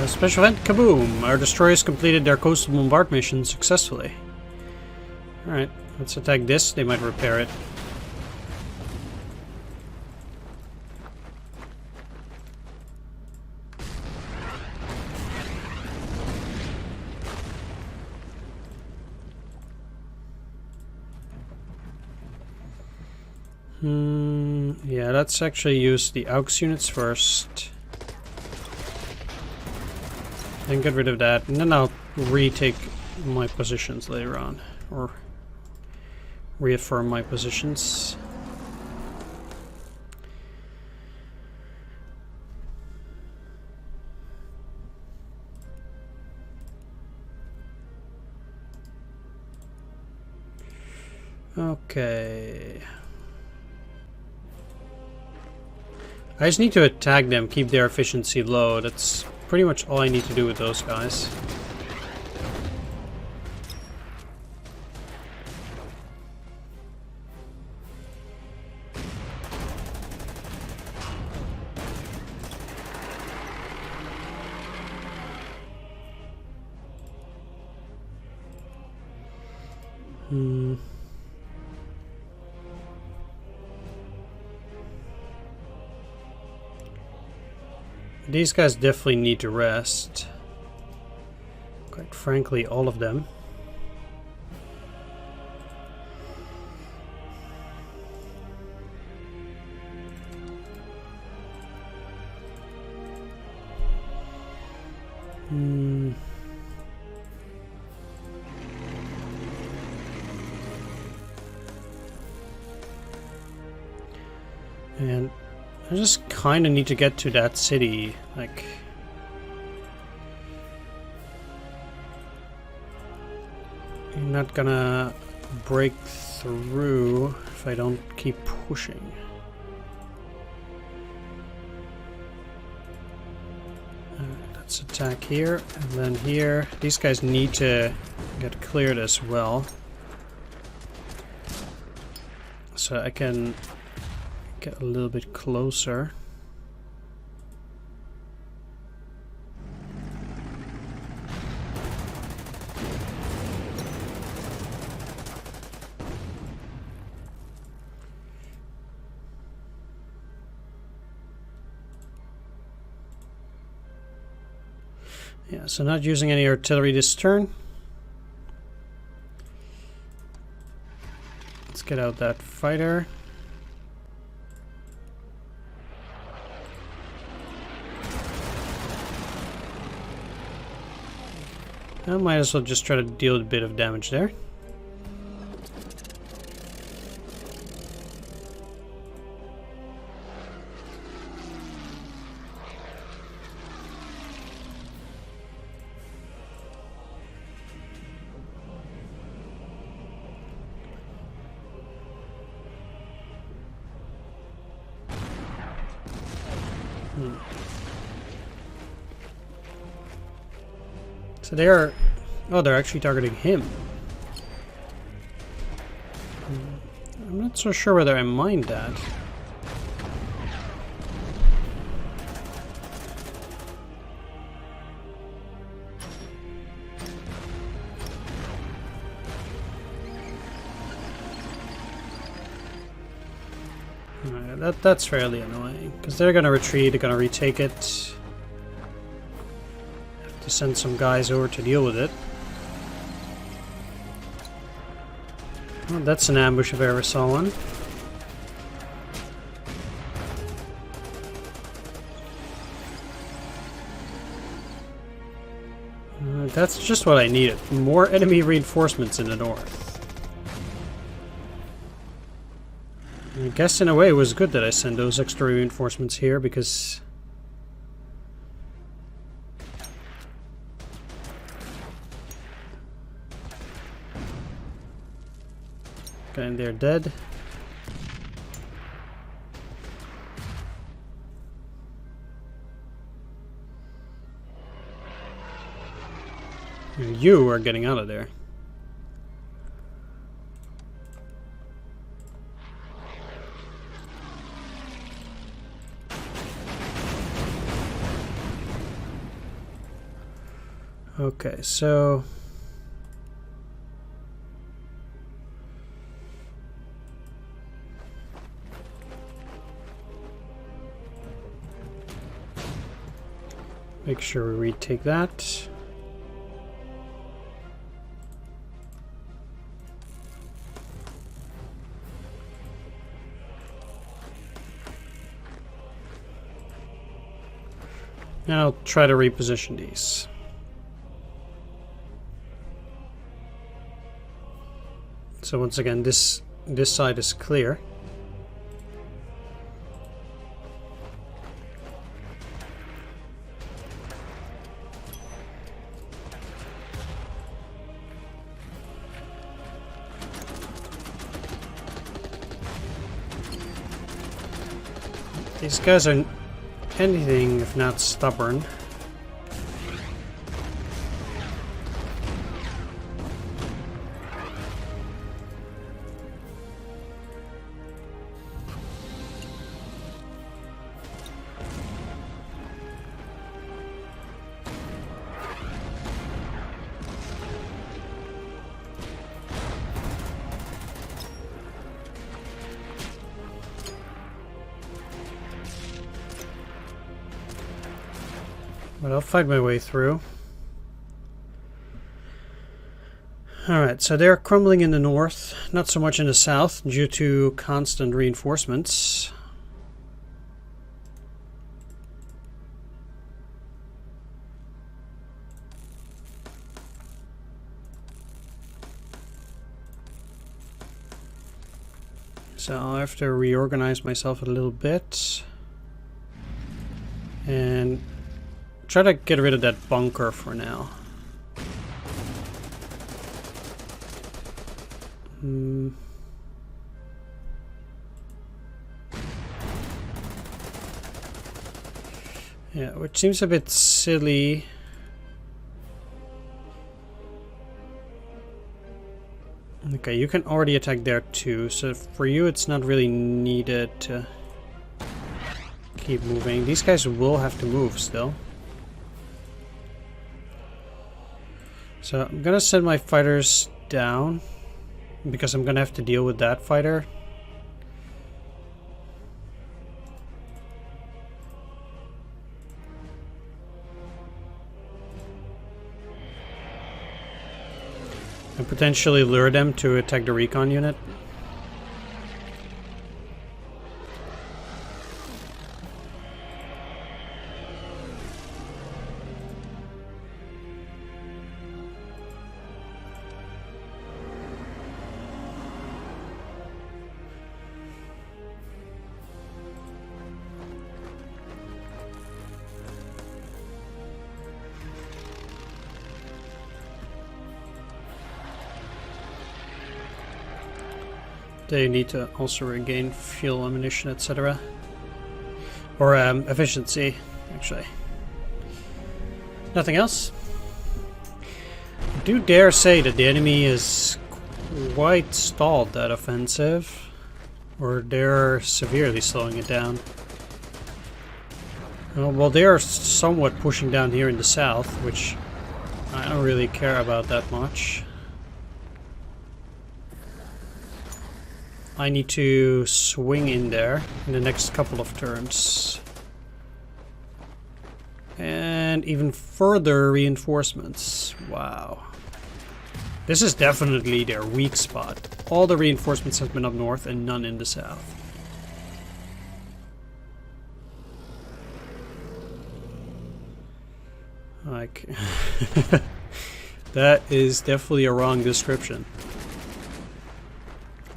Special event, kaboom! Our destroyers completed their coastal bombard mission successfully. Alright, let's attack this, they might repair it. Yeah, let's actually use the AUX units first. Then get rid of that, and then I'll retake my positions later on. Or reaffirm my positions. Okay. I just need to attack them, keep their efficiency low. That's pretty much all I need to do with those guys. These guys definitely need to rest. Quite frankly, all of them. And I just kind of need to get to that city, like... You're not gonna break through if I don't keep pushing. Let's attack here, and then here. These guys need to get cleared as well. So I can get a little bit closer. Yeah, so not using any artillery this turn. Let's get out that fighter. I might as well just try to deal a bit of damage there. So they're... Oh, they're actually targeting him. I'm not so sure whether I mind that. That's fairly annoying, because they're gonna retreat, they're gonna retake it. Have to send some guys over to deal with it. Well, that's an ambush if I ever saw one. That's just what I needed. More enemy reinforcements in the north. I guess in a way it was good that I sent those extra reinforcements here, because... Okay, and they're dead. You are getting out of there. Okay, so make sure we retake that. Now I'll try to reposition these. So once again, this side is clear. These guys are anything if not stubborn. But I'll fight my way through. Alright, so they're crumbling in the north, not so much in the south, due to constant reinforcements. So I'll have to reorganize myself a little bit. And try to get rid of that bunker for now. Yeah, which seems a bit silly. Okay, you can already attack there too, so for you it's not really needed to keep moving. These guys will have to move still. So I'm gonna send my fighters down because I'm gonna have to deal with that fighter. And potentially lure them to attack the recon unit. They need to also regain fuel, ammunition, etc. Or efficiency, actually. Nothing else? I do dare say that the enemy is quite stalled that offensive. Or they're severely slowing it down. Well, they are somewhat pushing down here in the south, which I don't really care about that much. I need to swing in there in the next couple of turns. And even further reinforcements. Wow. This is definitely their weak spot. All the reinforcements have been up north and none in the south. Like, that is definitely a wrong description.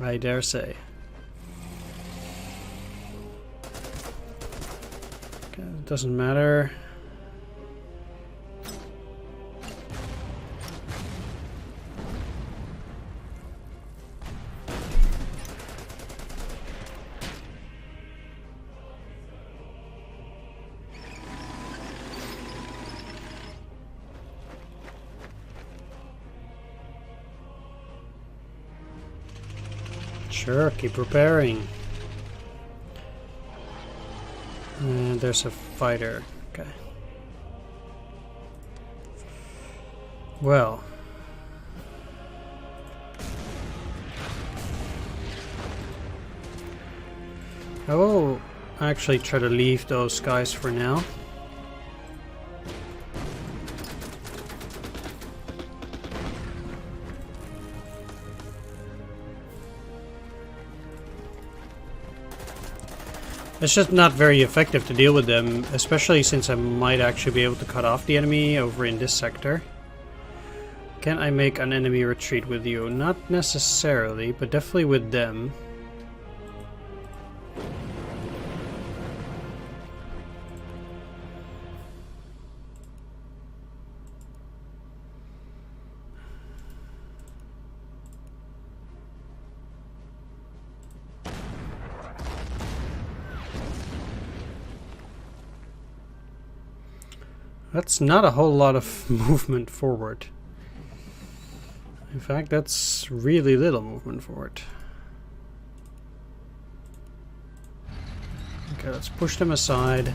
I dare say. Okay, it doesn't matter. Sure, keep preparing. And there's a fighter. Okay. Well. I will actually try to leave those guys for now. It's just not very effective to deal with them, especially since I might actually be able to cut off the enemy over in this sector. Can I make an enemy retreat with you? Not necessarily, but definitely with them. That's not a whole lot of movement forward. In fact, that's really little movement forward. Okay, let's push them aside.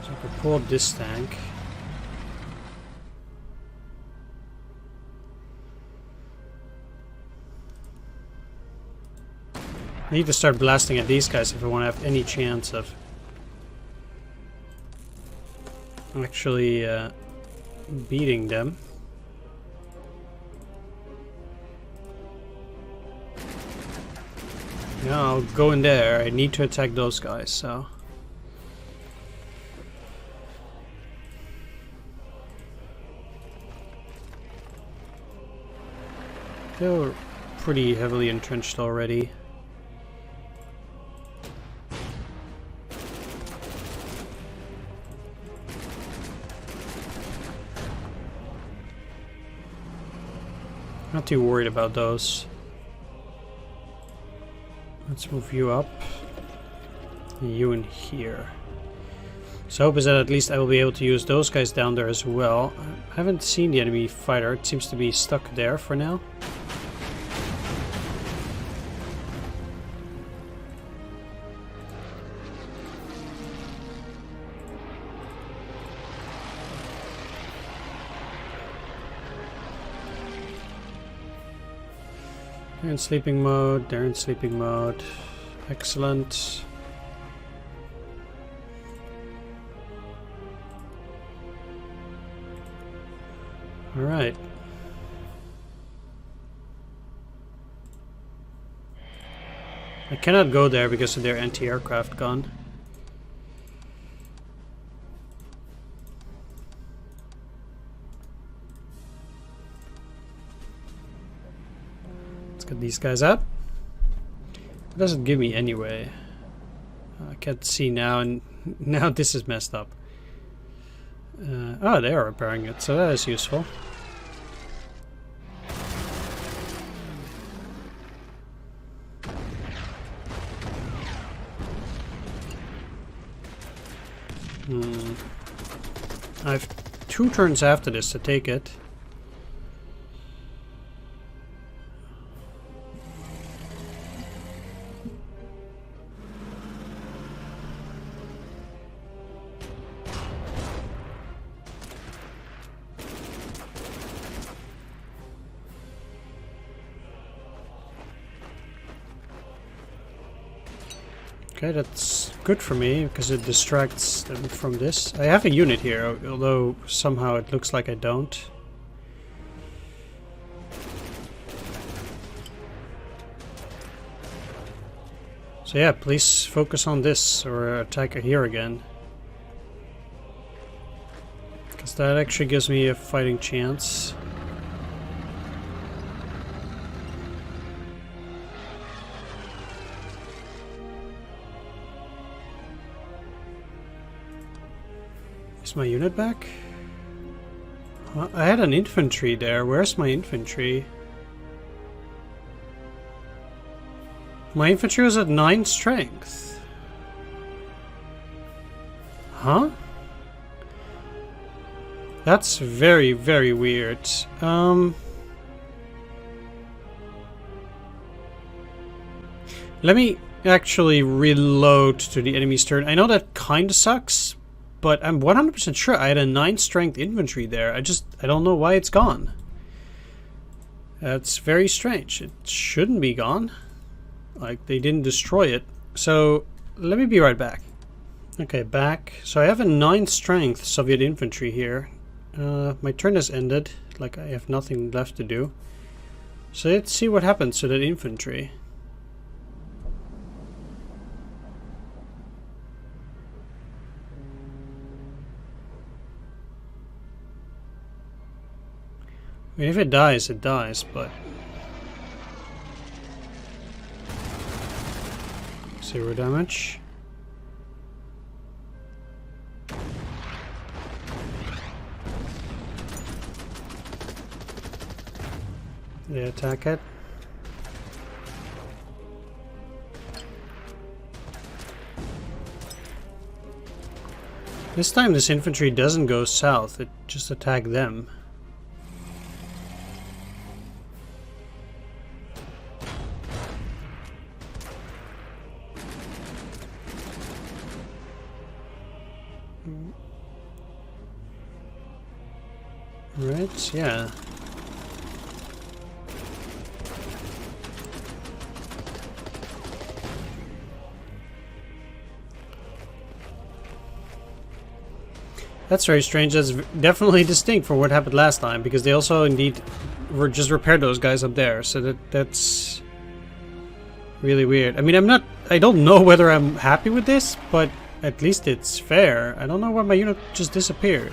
So we can pull up this tank. I need to start blasting at these guys if I want to have any chance of actually beating them. Yeah, I'll go in there. I need to attack those guys, so. They're pretty heavily entrenched already. Not too worried about those. Let's move you up. And you in here. So hope is that at least I will be able to use those guys down there as well. I haven't seen the enemy fighter. It seems to be stuck there for now. They're in sleeping mode, they're in sleeping mode. Excellent. Alright. I cannot go there because of their anti-aircraft gun. Get these guys up. It doesn't give me anyway. I can't see now, and now this is messed up. Oh, they are repairing it, so that is useful. I have 2 turns after this to take it. Okay, that's good for me, because it distracts them from this. I have a unit here, although somehow it looks like I don't. So yeah, please focus on this, or attack here again. Because that actually gives me a fighting chance. Is my unit back? I had an infantry there. Where's my infantry? My infantry was at 9 strength. Huh? That's very, very weird. Let me actually reload to the enemy's turn. I know that kinda sucks, but I'm 100% sure I had a 9 strength infantry there. I don't know why it's gone. That's very strange. It shouldn't be gone. Like, they didn't destroy it. So, let me be right back. Okay, back. So I have a 9 strength Soviet infantry here. My turn has ended. Like, I have nothing left to do. So let's see what happens to that infantry. I mean, if it dies, but... 0 damage. They attack it. This time this infantry doesn't go south, it just attacks them. Right, yeah. That's very strange. That's definitely distinct from what happened last time, because they also indeed were just repaired those guys up there. So that's really weird. I mean, I don't know whether I'm happy with this, but at least it's fair. I don't know why my unit just disappeared.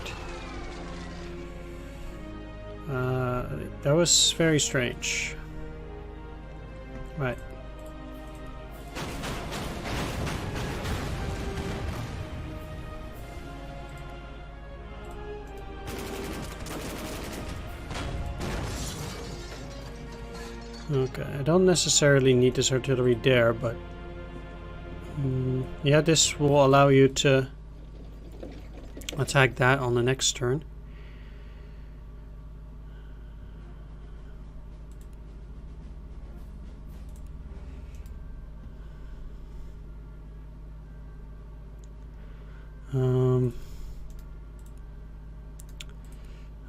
That was very strange. Right. Okay, I don't necessarily need this artillery there, but yeah, this will allow you to attack that on the next turn.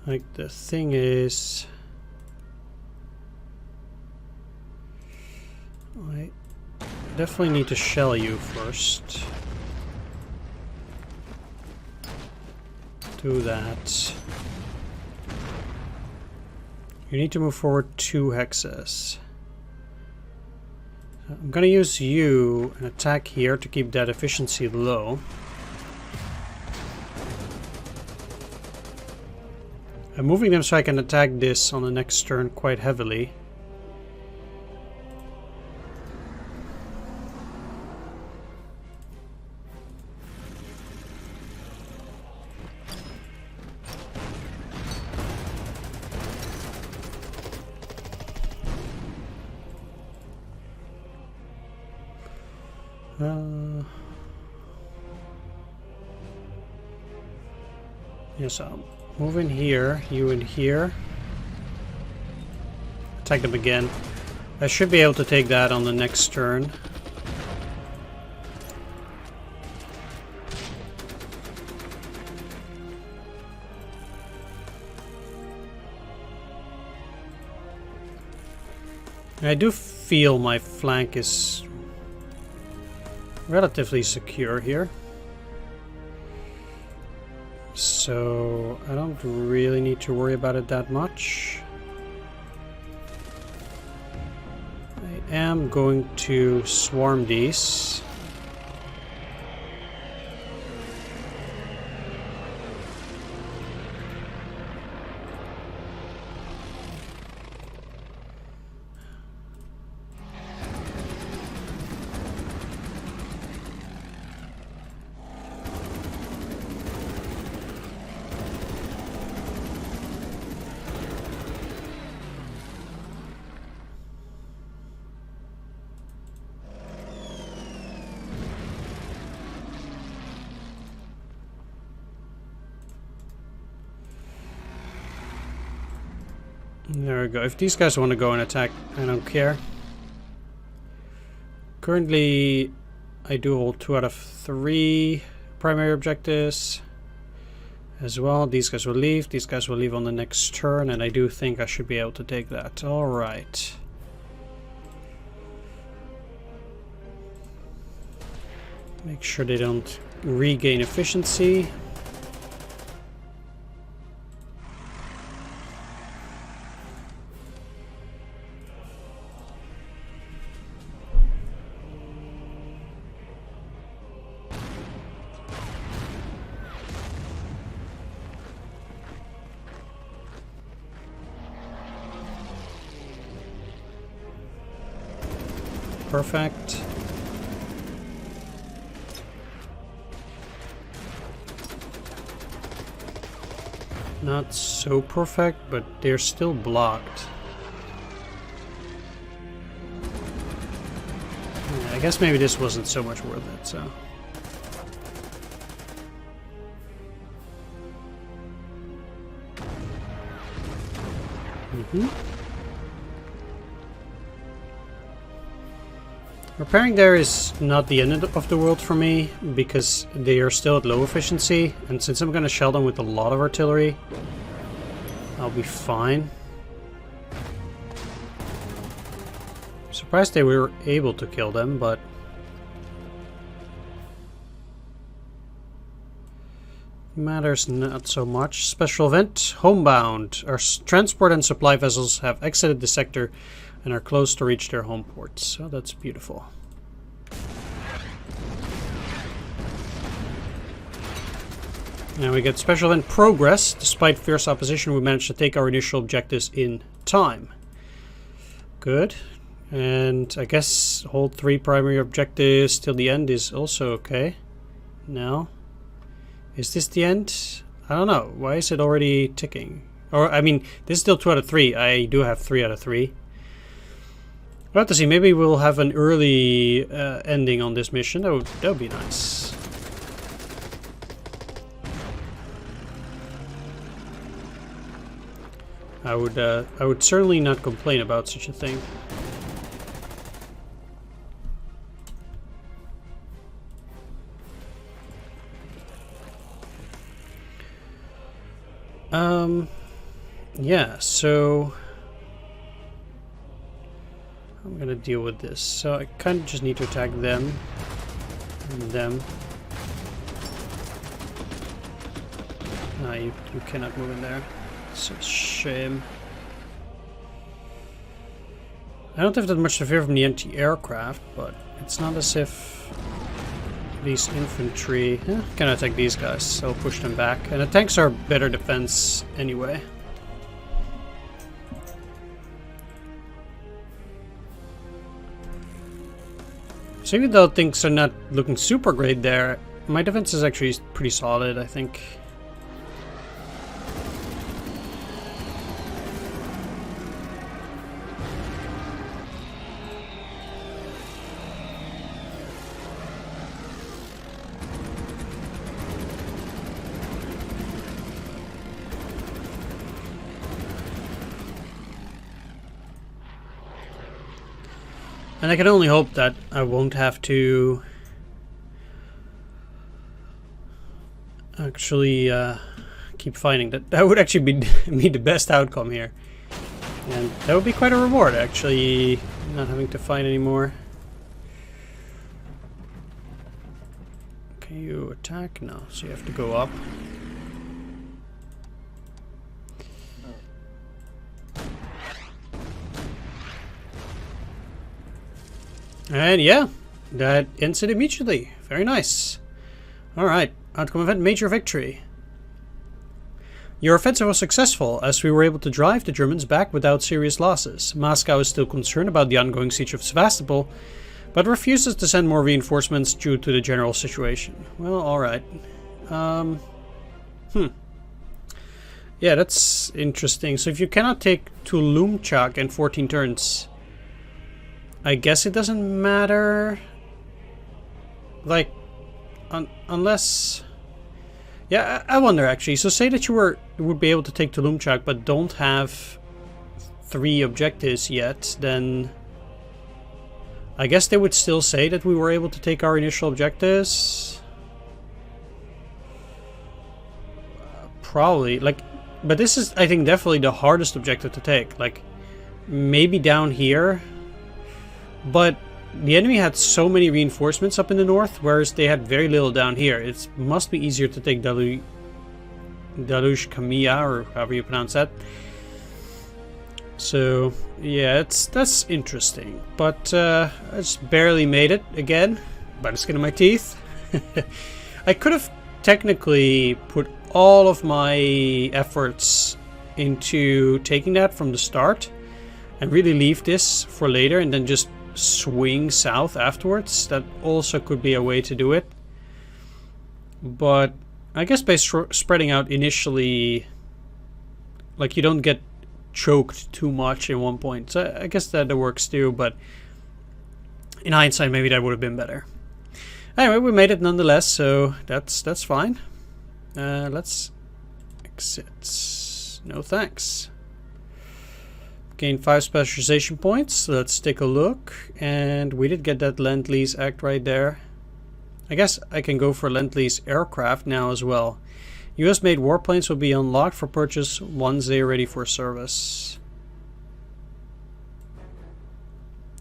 Like, the thing is, I definitely need to shell you first. Do that. You need to move forward 2 hexes. I'm gonna use you and attack here to keep that efficiency low. I'm moving them so I can attack this on the next turn quite heavily. Yes, I'll move in here, you in here. Attack them again. I should be able to take that on the next turn. I do feel my flank is relatively secure here. So I don't really need to worry about it that much. I am going to swarm these. There we go. If these guys want to go and attack, I don't care. Currently, I do hold 2 out of 3 primary objectives. as well. These guys will leave. These guys will leave on the next turn, and I do think I should be able to take that. Alright. Make sure they don't regain efficiency. Perfect. Not so perfect, but they're still blocked. Yeah, I guess maybe this wasn't so much worth it, so. Repairing there is not the end of the world for me, because they are still at low efficiency, and since I'm going to shell them with a lot of artillery, I'll be fine. Surprised they were able to kill them, but... matters not so much. Special event, homebound. Our transport and supply vessels have exited the sector and are close to reach their home ports. So that's beautiful. Now we get special event progress. Despite fierce opposition, we managed to take our initial objectives in time. Good. And I guess hold 3 primary objectives till the end is also okay. Now, is this the end? I don't know. Why is it already ticking? Or, I mean, this is still 2 out of 3. I do have 3 out of 3. We'll have to see. Maybe we'll have an early ending on this mission. That would be nice. I would certainly not complain about such a thing. Yeah, so I'm gonna deal with this. So I kind of just need to attack them and them. No, you cannot move in there. It's a shame. I don't have that much to fear from the anti-aircraft, but it's not as if these infantry... can attack these guys, so I'll push them back. And the tanks are better defense anyway. So even though things are not looking super great there, my defense is actually pretty solid, I think. And I can only hope that I won't have to actually keep fighting. That would actually be the best outcome here. And that would be quite a reward, actually, not having to fight anymore. Can you attack? No, so you have to go up. And yeah, that ends it immediately. Very nice. Alright, outcome event, major victory. Your offensive was successful, as we were able to drive the Germans back without serious losses. Moscow is still concerned about the ongoing siege of Sevastopol, but refuses to send more reinforcements due to the general situation. Well, alright. Yeah, that's interesting. So if you cannot take Tulumchak in 14 turns... I guess it doesn't matter, like, unless, yeah, I wonder actually. So say that you would be able to take Tulumchak, but don't have 3 objectives yet, then I guess they would still say that we were able to take our initial objectives. probably, like, but this is, I think, definitely the hardest objective to take. Like, maybe down here, but the enemy had so many reinforcements up in the north, whereas they had very little down here. It must be easier to take Crimea, or however you pronounce that. So yeah, that's interesting. But I just barely made it again by the skin of my teeth. I could have technically put all of my efforts into taking that from the start and really leave this for later and then just swing south afterwards. That also could be a way to do it. But I guess by spreading out initially, like, you don't get choked too much in one point. So I guess that works too, but in hindsight maybe that would have been better. Anyway, we made it nonetheless, so that's fine. Let's exit. No thanks. Gain 5 specialization points. Let's take a look. And we did get that Lend-Lease Act right there. I guess I can go for Lend-Lease aircraft now as well. US made warplanes will be unlocked for purchase once they are ready for service.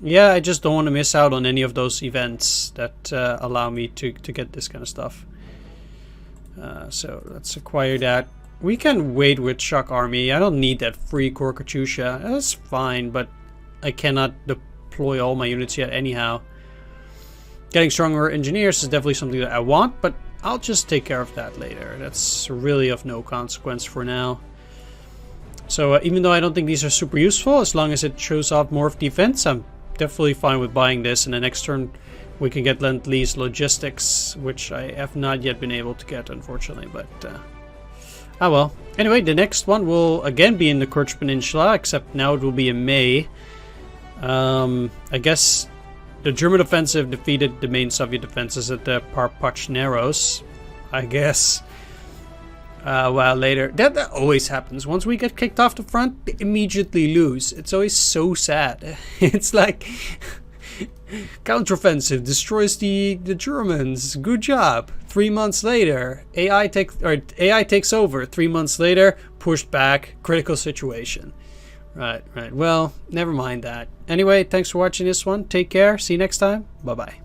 Yeah, I just don't want to miss out on any of those events that allow me to get this kind of stuff. So let's acquire that. We can wait with Shock Army. I don't need that free Core Katyusha. That's fine, but I cannot deploy all my units yet anyhow. Getting stronger engineers is definitely something that I want, but I'll just take care of that later. That's really of no consequence for now. So even though I don't think these are super useful, as long as it shows off more of defense, I'm definitely fine with buying this. And the next turn we can get Lend-Lease Logistics, which I have not yet been able to get, unfortunately. But ah well. Anyway, the next one will again be in the Kerch Peninsula, except now it will be in May. I guess the German offensive defeated the main Soviet defenses at the Parpach Narrows, I guess. While later, that always happens. Once we get kicked off the front, they immediately lose. It's always so sad. It's like counteroffensive destroys the Germans. Good job. 3 months later, AI takes over. 3 months later, pushed back. Critical situation. Right. Well, never mind that. Anyway, thanks for watching this one. Take care. See you next time. Bye-bye.